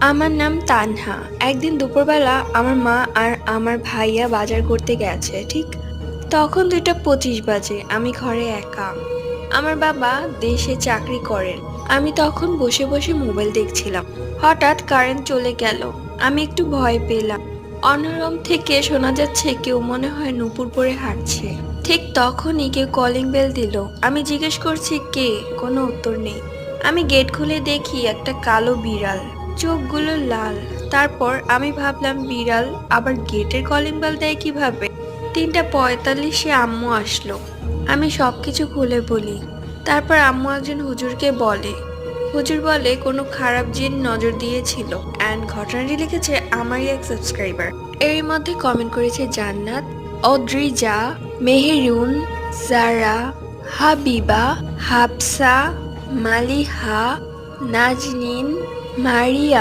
আমার নাম তানহা। একদিন দুপুরবেলা আমার মা আর আমার ভাইয়া বাজার করতে গেছে। ঠিক তখন 2:25 বাজে। আমি ঘরে একা। আমার বাবা দেশে চাকরি করেন। আমি তখন বসে বসে মোবাইল দেখছিলাম। হঠাৎ কারেন্ট চলে গেল। আমি একটু ভয় পেলাম। অন্য রুম থেকে শোনা যাচ্ছে কেউ মনে হয় নুপুর পরে হাঁটছে। ঠিক তখনই কেউ কলিং বেল দিল। আমি জিজ্ঞেস করছি কে, কোনো উত্তর নেই। আমি গেট খুলে দেখি একটা কালো বিড়াল, চোখগুলো লাল। তারপর আমি ভাবলাম বিড়াল আবার গেটের কলিং বেল দেয় কিভাবে। 3:45-এ আম্মু আসলো। আমি সবকিছু খুলে বলি। তারপর আম্মু একজন হুজুরকে বলে। হুজুর বলে কোনো খারাপ জিন নজর দিয়েছিল। অ্যান্ড ঘটনাটি লিখেছে আমারই এক সাবস্ক্রাইবার। এর মধ্যে কমেন্ট করেছে জান্নাত, অদ্রিজা, মেহেরুন, জারা, হাবিবা, হাফসা, মালিহা, নাজনীন, মারিয়া।